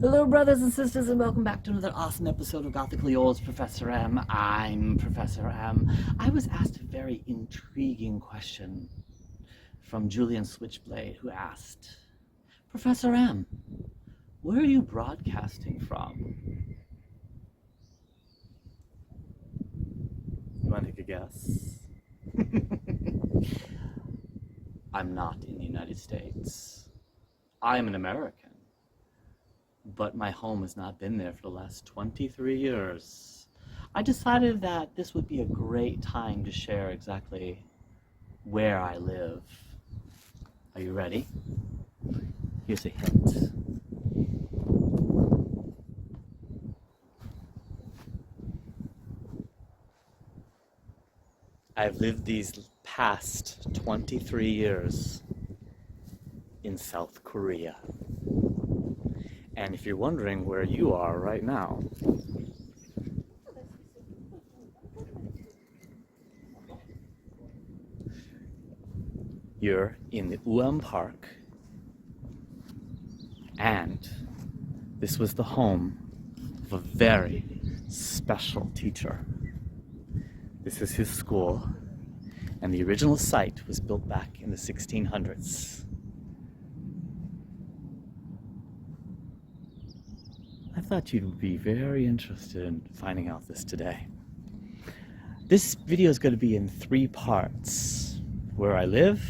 Hello, brothers and sisters, and welcome back to another awesome episode of Gothically Old's Professor M. I'm Professor M. I was asked a very intriguing question from Julian Switchblade, who asked, Professor M, where are you broadcasting from? You want to take a guess? I'm not in the United States. I am an American. But my home has not been there for the last 23 years. I decided that this would be a great time to share exactly where I live. Are you ready? Here's a hint. I've lived these past 23 years in South Korea. And if you're wondering where you are right now, you're in the Park, and this was the home of a very special teacher. This is his school, and the original site was built back in the 1600s. I thought you'd be very interested in finding out this today. This video is going to be in 3 parts. Where I live,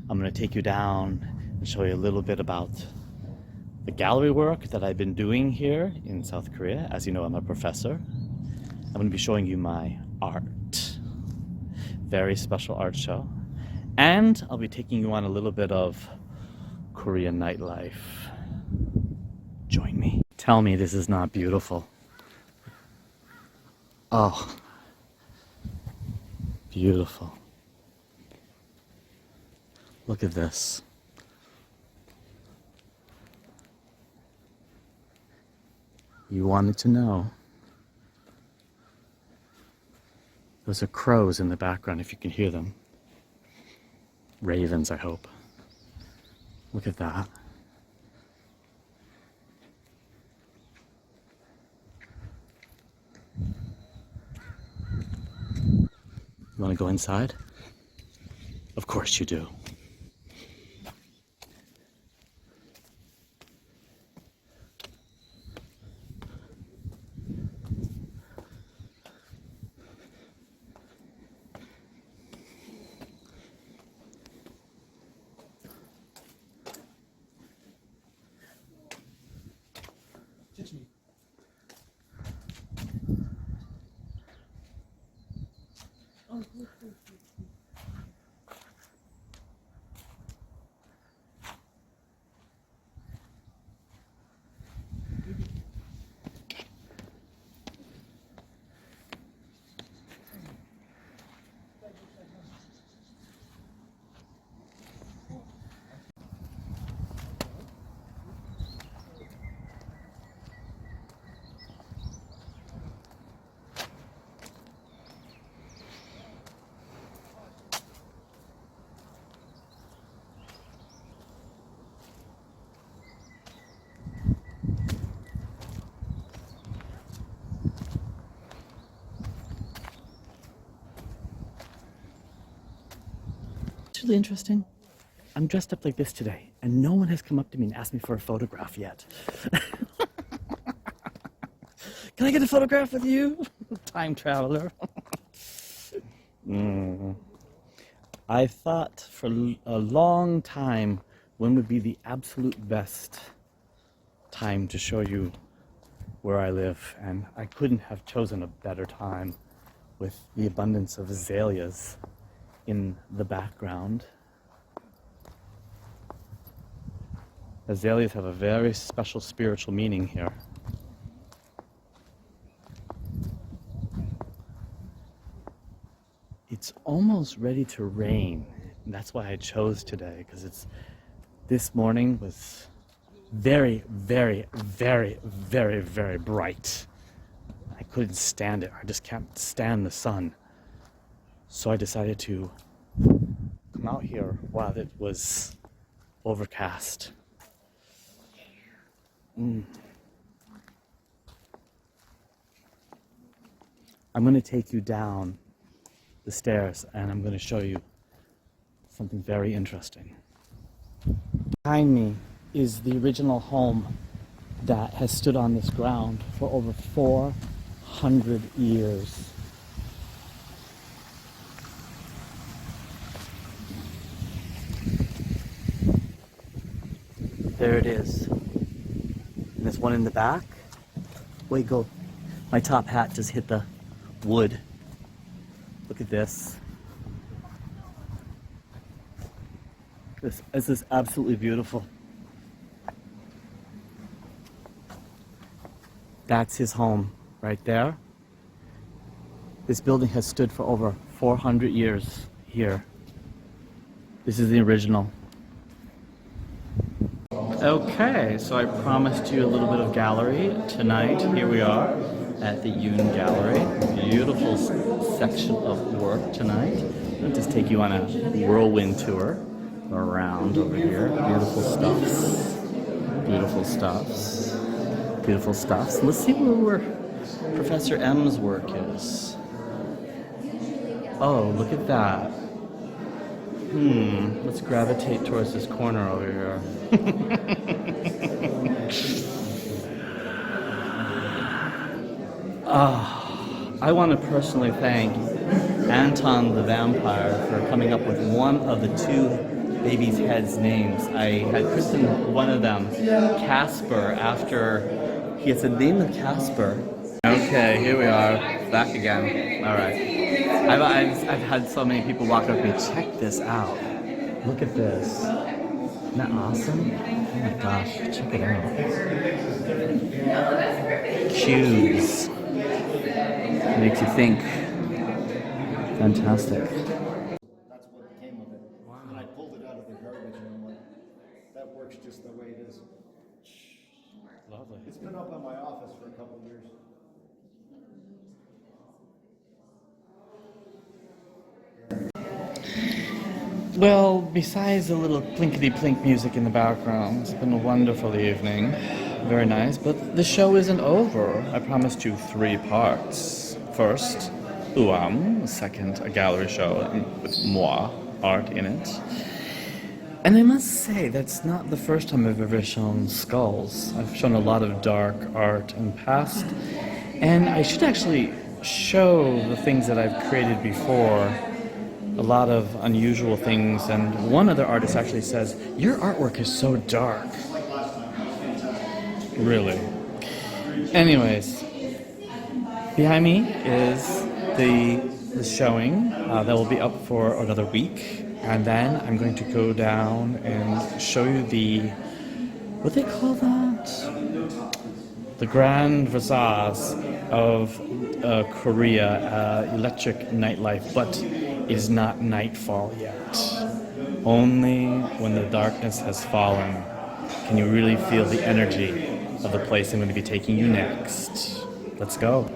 I'm going to take you down and show you a little bit about the gallery work that I've been doing here in South Korea. As you know, I'm a professor. I'm going to be showing you my art. Very special art show. And I'll be taking you on a little bit of Korean nightlife. Join me. Tell me this is not beautiful. Oh, beautiful. Look at this. You wanted to know. Those are crows in the background, if you can hear them. Ravens, I hope. Look at that. You want to go inside? Of course you do. Teach me. Oh, cool. It's really interesting. I'm dressed up like this today, and no one has come up to me and asked me for a photograph yet. Can I get a photograph with you? Time traveler. I thought for a long time when would be the absolute best time to show you where I live, and I couldn't have chosen a better time with the abundance of azaleas in the background. Azaleas have a very special spiritual meaning here. It's almost ready to rain, and that's why I chose today, because this morning was very, very, very, very, very bright. I couldn't stand it. I just can't stand the sun. So I decided to come out here while it was overcast. I'm going to take you down the stairs and I'm going to show you something very interesting. Behind me is the original home that has stood on this ground for over 400 years. There it is. And there's one in the back. Wait, go. My top hat just hit the wood. Look at this. This is absolutely beautiful. That's his home right there. This building has stood for over 400 years here. This is the original. Okay, so I promised you a little bit of gallery tonight. Here we are at the Yearn Gallery. Beautiful section of work tonight. I'll just take you on a whirlwind tour around over here. Beautiful stuffs. Beautiful stuffs. Beautiful stuffs. Let's see where Professor M's work is. Oh, look at that. Let's gravitate towards this corner over here. I want to personally thank Anton the Vampire for coming up with one of the two babies' heads' names. I had christened one of them Casper after he had said name of Casper. Okay, here we are, back again. All right. I've had so many people walk up to me, check this out. Look at this. Isn't that awesome? Oh my gosh, check it out. Cubes. Makes you think. Fantastic. That's what came of it. Wow. And I pulled it out of the garbage and I'm like, that works just the way it is. Lovely. It's been up in my office for a couple of years. Well, besides a little plinkety-plink music in the background, it's been a wonderful evening. Very nice, but the show isn't over. I promised you 3 parts. First, second, a gallery show with moi, art in it. And I must say, that's not the first time I've ever shown skulls. I've shown a lot of dark art in the past, and I should actually show the things that I've created before. A lot of unusual things, and one other artist actually says, your artwork is so dark. Really. Anyways, behind me is the showing that will be up for another week, and then I'm going to go down and show you the, what they call that? The grand facades of Korea, electric nightlife, but it is not nightfall yet. Only when the darkness has fallen can you really feel the energy of the place I'm going to be taking you next. Let's go.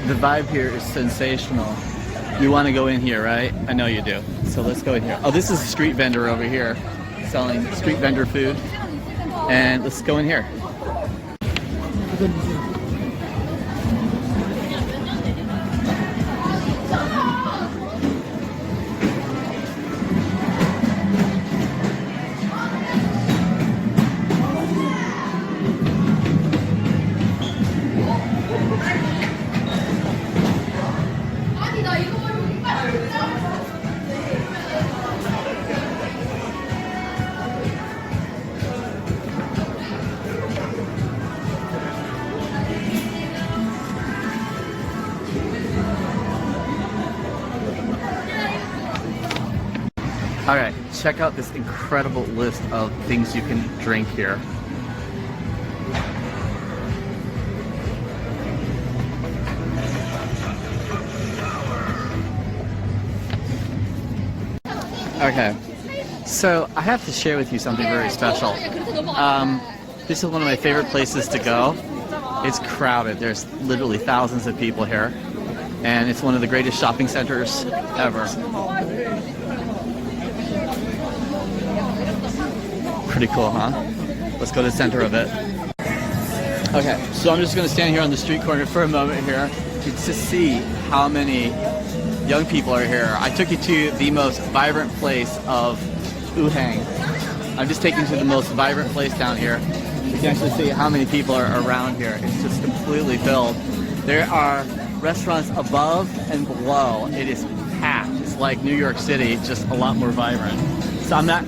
The vibe here is sensational. You want to go in here, right? I know you do. So let's go in here. Oh, this is a street vendor over here selling street vendor food. And let's go in here. All right, check out this incredible list of things you can drink here. Okay, so I have to share with you something very special. This is one of my favorite places to go. It's crowded. There's literally thousands of people here, and it's one of the greatest shopping centers ever. Pretty cool, huh? Let's go to the center of it. Okay, so I'm just going to stand here on the street corner for a moment here to see how many young people are here. I took you to the most vibrant place of Wuhan. I'm just taking you to the most vibrant place down here. You can actually see how many people are around here. It's just completely filled. There are restaurants above and below. It is packed. It's like New York City, just a lot more vibrant. So I'm not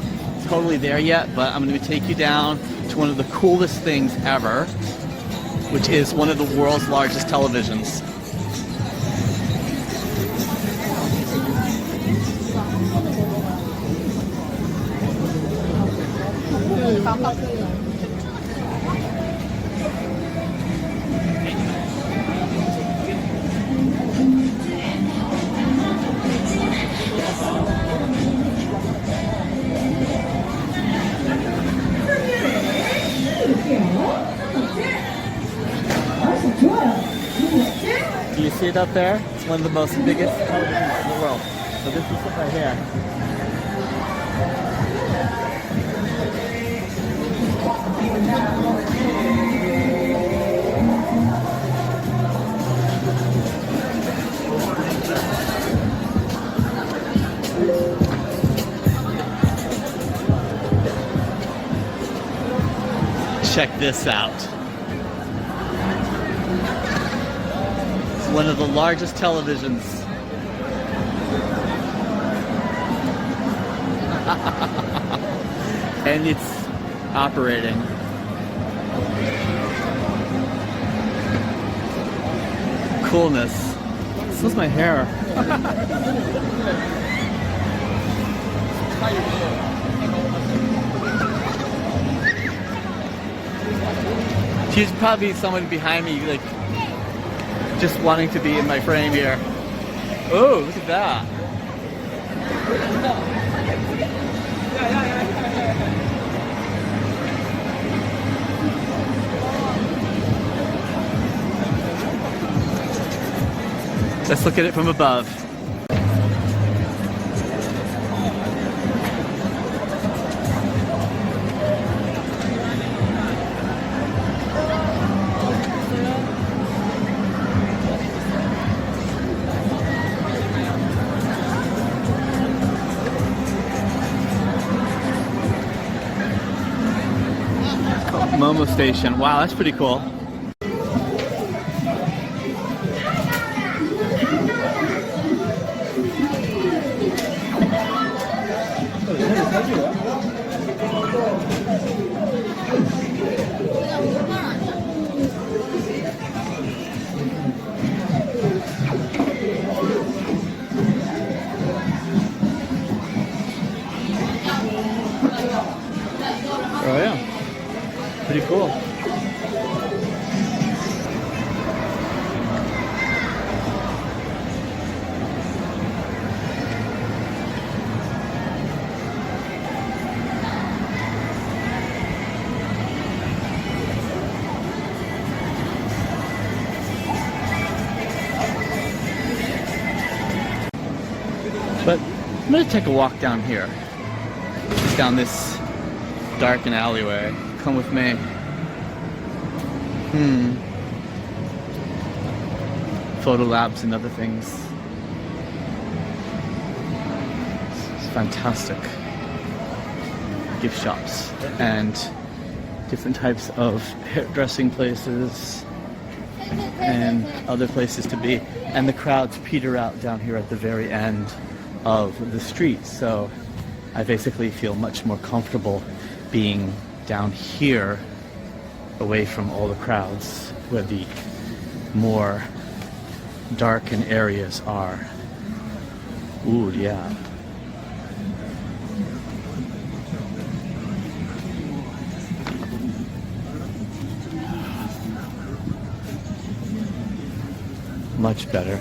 totally there yet, but I'm going to take you down to one of the coolest things ever, which is one of the world's largest televisions. Do you see it up there? It's one of the most biggest televisions in the world. So this is it right here. Check this out. It's one of the largest televisions. And it's operating. Coolness. This is my hair. She's probably someone behind me, like, just wanting to be in my frame here. Oh, look at that. Let's look at it from above. Momo station. Wow, that's pretty cool. Oh yeah. Pretty cool. I'm gonna take a walk down here. Just down this darkened alleyway. Come with me. Photo labs and other things. It's fantastic. Gift shops and different types of hairdressing places and other places to be. And the crowds peter out down here at the very end of the street. So I basically feel much more comfortable being down here away from all the crowds where the more darkened areas are. Ooh, yeah. Much better.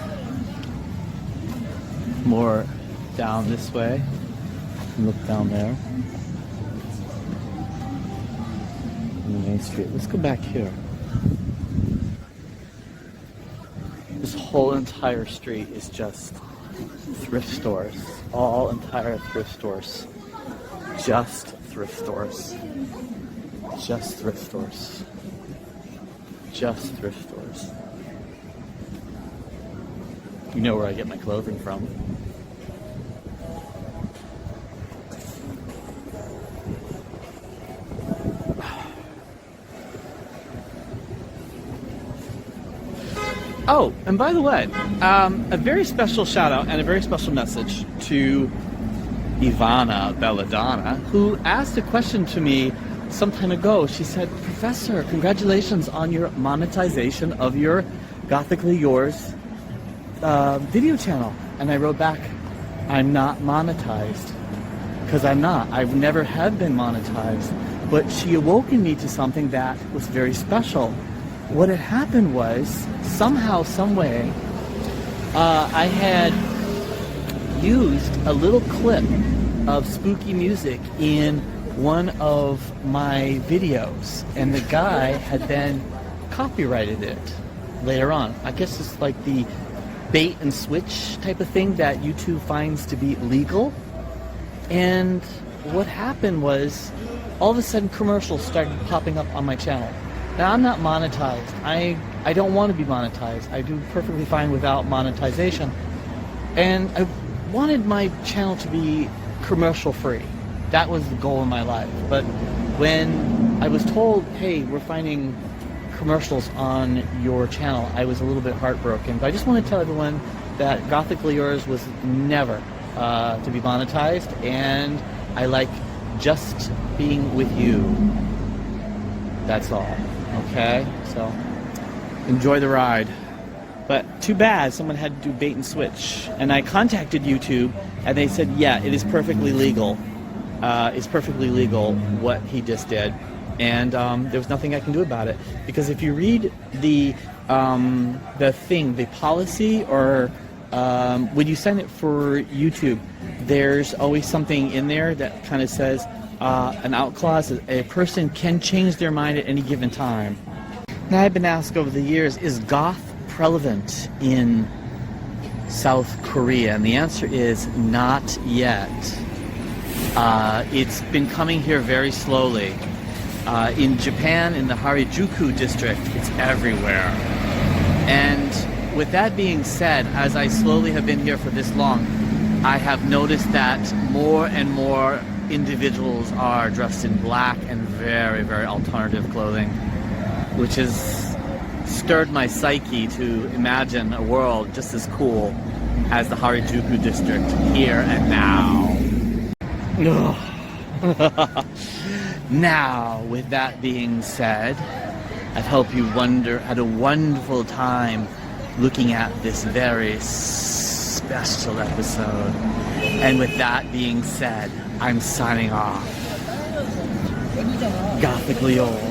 More down this way. Look down there. On the main street. Let's go back here. This whole entire street is just thrift stores. All entire thrift stores. Just thrift stores. Just thrift stores. Just thrift stores. You know where I get my clothing from. Oh, and by the way, a very special shout out and a very special message to Ivana Belladonna, who asked a question to me some time ago. She said, "Professor, congratulations on your monetization of your Gothically Yours video channel." And I wrote back, "I'm not monetized." Because I'm not. I never have been monetized. But she awoken me to something that was very special. What had happened was, somehow, some way, I had used a little clip of spooky music in one of my videos, and the guy had then copyrighted it later on. I guess it's like the bait and switch type of thing that YouTube finds to be legal. And what happened was, all of a sudden commercials started popping up on my channel. Now, I'm not monetized. I don't want to be monetized. I do perfectly fine without monetization. And I wanted my channel to be commercial free. That was the goal in my life. But when I was told, hey, we're finding commercials on your channel, I was a little bit heartbroken. But I just want to tell everyone that Gothically Yours was never to be monetized, and I like just being with you. That's all. Okay? So, enjoy the ride. But too bad someone had to do bait and switch. And I contacted YouTube, and they said, yeah, it is perfectly legal. It's perfectly legal what he just did. And there was nothing I can do about it. Because if you read the policy, or when you sign it for YouTube, there's always something in there that kind of says an out clause. A person can change their mind at any given time. Now, I've been asked over the years, is goth prevalent in South Korea? And the answer is not yet. It's been coming here very slowly. In Japan, in the Harajuku district, it's everywhere. And with that being said, as I slowly have been here for this long, I have noticed that more and more individuals are dressed in black and very, very alternative clothing, which has stirred my psyche to imagine a world just as cool as the Harajuku district here and now. Now, with that being said, I hope you had a wonderful time looking at this very special episode. And with that being said, I'm signing off. Gothically Yours.